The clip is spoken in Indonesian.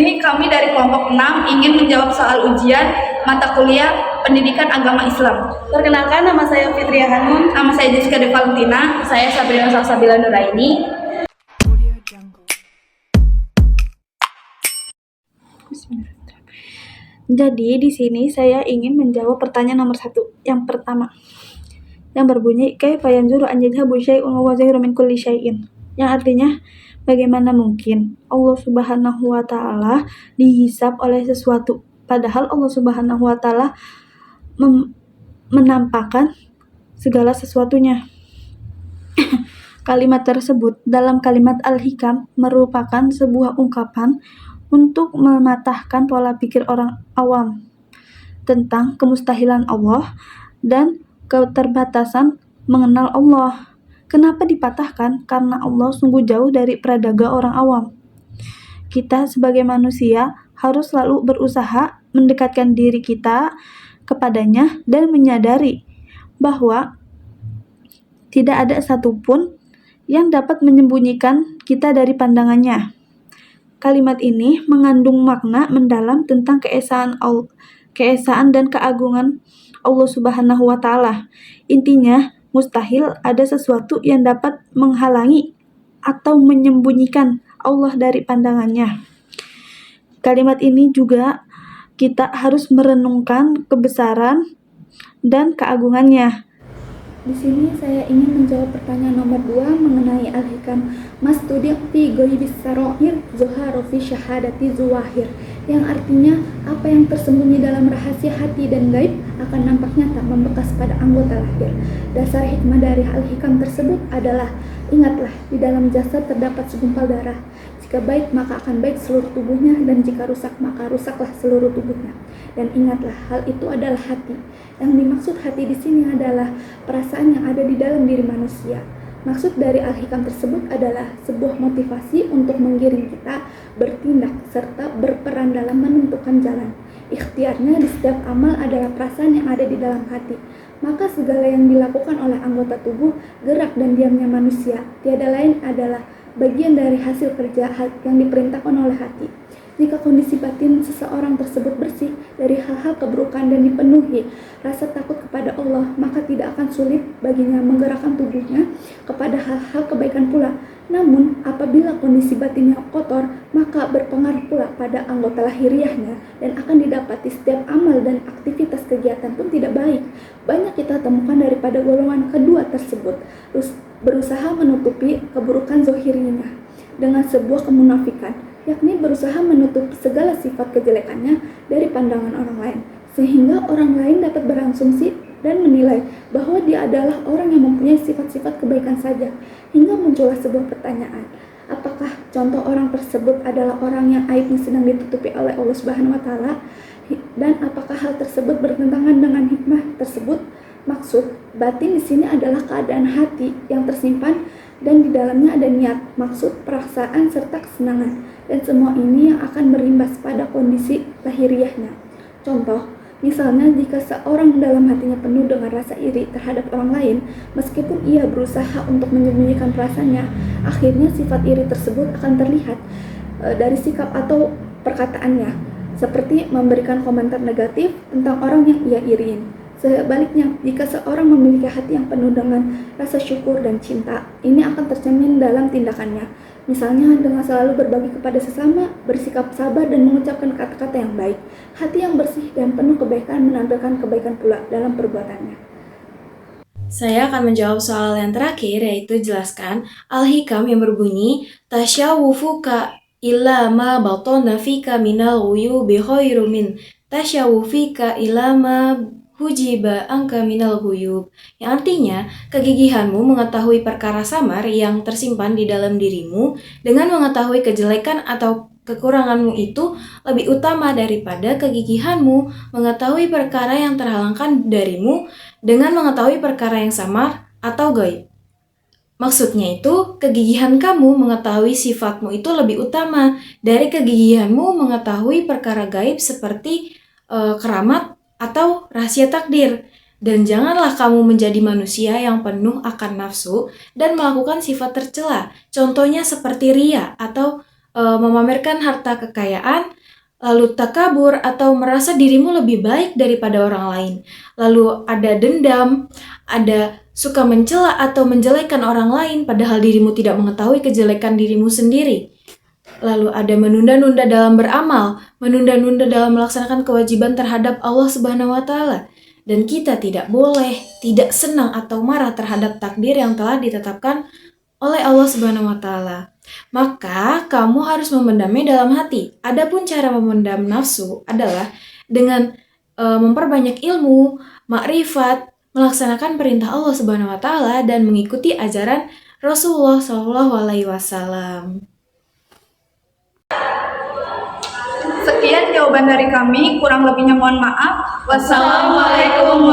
sini kami dari kelompok 6 ingin menjawab soal ujian mata kuliah Pendidikan Agama Islam. Perkenalkan, nama saya Fitria Hanun. Nama saya Jessica De Valentina. Saya Sabrina Salsabila Nuraini. Jadi di sini saya ingin menjawab pertanyaan nomor 1. Yang pertama, yang berbunyi kaifa yanzuru an yadhhabu syai'un wa huwa zahirun min kulli syai'in. Yang artinya, bagaimana mungkin Allah Subhanahu wa taala dihisab oleh sesuatu, padahal Allah Subhanahu wa taala menampakkan segala sesuatunya. Kalimat tersebut dalam kalimat Al-Hikam merupakan sebuah ungkapan untuk mematahkan pola pikir orang awam tentang kemustahilan Allah dan keterbatasan mengenal Allah. Kenapa dipatahkan? Karena Allah sungguh jauh dari pradaga orang awam. Kita sebagai manusia harus selalu berusaha mendekatkan diri kita kepadanya dan menyadari bahwa tidak ada satupun yang dapat menyembunyikan kita dari pandangannya. Kalimat ini mengandung makna mendalam tentang keesaan dan keagungan Allah Subhanahu wa taala. Intinya, mustahil ada sesuatu yang dapat menghalangi atau menyembunyikan Allah dari pandangannya. Kalimat ini juga kita harus merenungkan kebesaran dan keagungannya. Di sini saya ingin menjawab pertanyaan nomor 2 mengenai Al-Hikam. Mastudiq fi ghaibis sarair zuharu fi syahadati zuwahir. Yang artinya, apa yang tersembunyi dalam rahasia hati dan gaib akan nampak nyata membekas pada anggota lahir. Dasar hikmah dari Al-Hikam tersebut adalah, ingatlah, di dalam jasad terdapat segumpal darah. Jika baik, maka akan baik seluruh tubuhnya, dan jika rusak, maka rusaklah seluruh tubuhnya. Dan ingatlah, hal itu adalah hati. Yang dimaksud hati di sini adalah perasaan yang ada di dalam diri manusia. Maksud dari Al-Hikam tersebut adalah sebuah motivasi untuk menggiring kita bertindak serta berperan dalam menentukan jalan. Ikhtiarnya di setiap amal adalah perasaan yang ada di dalam hati. Maka segala yang dilakukan oleh anggota tubuh, gerak dan diamnya manusia, tiada lain adalah bagian dari hasil kerja yang diperintahkan oleh hati. Jika kondisi batin seseorang tersebut bersih dari hal-hal keburukan dan dipenuhi rasa takut kepada Allah, maka tidak akan sulit baginya menggerakkan tubuhnya kepada hal-hal kebaikan pula. Namun, apabila kondisi batinnya kotor, maka berpengaruh pula pada anggota lahiriahnya dan akan didapati setiap amal dan aktivitas kegiatan pun tidak baik. Banyak kita temukan daripada golongan kedua tersebut berusaha menutupi keburukan zahirnya dengan sebuah kemunafikan, yakni berusaha menutup segala sifat kejelekannya dari pandangan orang lain, sehingga orang lain dapat berasumsi dan menilai bahwa dia adalah orang yang mempunyai sifat-sifat kebaikan saja. Hingga muncullah sebuah pertanyaan, apakah contoh orang tersebut adalah orang yang aibnya sedang ditutupi oleh Allah Subhanahu wa taala, dan apakah hal tersebut bertentangan dengan hikmah tersebut? Maksud batin di sini adalah keadaan hati yang tersimpan dan di dalamnya ada niat, maksud, perasaan, serta kesenangan. Dan semua ini yang akan berimbas pada kondisi lahiriahnya. Contoh, misalnya jika seorang dalam hatinya penuh dengan rasa iri terhadap orang lain, meskipun ia berusaha untuk menyembunyikan perasaannya, akhirnya sifat iri tersebut akan terlihat dari sikap atau perkataannya, seperti memberikan komentar negatif tentang orang yang ia iriin. Sebaliknya, jika seorang memiliki hati yang penuh dengan rasa syukur dan cinta, ini akan tercermin dalam tindakannya. Misalnya dengan selalu berbagi kepada sesama, bersikap sabar dan mengucapkan kata-kata yang baik. Hati yang bersih dan penuh kebaikan menampilkan kebaikan pula dalam perbuatannya. Saya akan menjawab soal yang terakhir, yaitu jelaskan Al-Hikam yang berbunyi tasyawufuka illa ma batana fika minal uyubi khairu min tasyawufika illa ma hujiba angka minal huyub, yang artinya kegigihanmu mengetahui perkara samar yang tersimpan di dalam dirimu dengan mengetahui kejelekan atau kekuranganmu itu lebih utama daripada kegigihanmu mengetahui perkara yang terhalangkan darimu dengan mengetahui perkara yang samar atau gaib. Maksudnya itu, kegigihan kamu mengetahui sifatmu itu lebih utama dari kegigihanmu mengetahui perkara gaib seperti keramat atau rahasia takdir. Dan janganlah kamu menjadi manusia yang penuh akan nafsu dan melakukan sifat tercela, contohnya seperti riya atau memamerkan harta kekayaan, lalu takabur atau merasa dirimu lebih baik daripada orang lain. Lalu ada dendam, ada suka mencela atau menjelekan orang lain padahal dirimu tidak mengetahui kejelekan dirimu sendiri. Lalu ada menunda-nunda dalam beramal, menunda-nunda dalam melaksanakan kewajiban terhadap Allah Subhanahu wa taala. Dan kita tidak boleh tidak senang atau marah terhadap takdir yang telah ditetapkan oleh Allah Subhanahu wa taala. Maka kamu harus memendamnya dalam hati. Adapun cara memendam nafsu adalah dengan memperbanyak ilmu, makrifat, melaksanakan perintah Allah Subhanahu wa taala dan mengikuti ajaran Rasulullah Shallallahu alaihi wasallam. Sekian jawaban dari kami, kurang lebihnya mohon maaf. Wassalamualaikum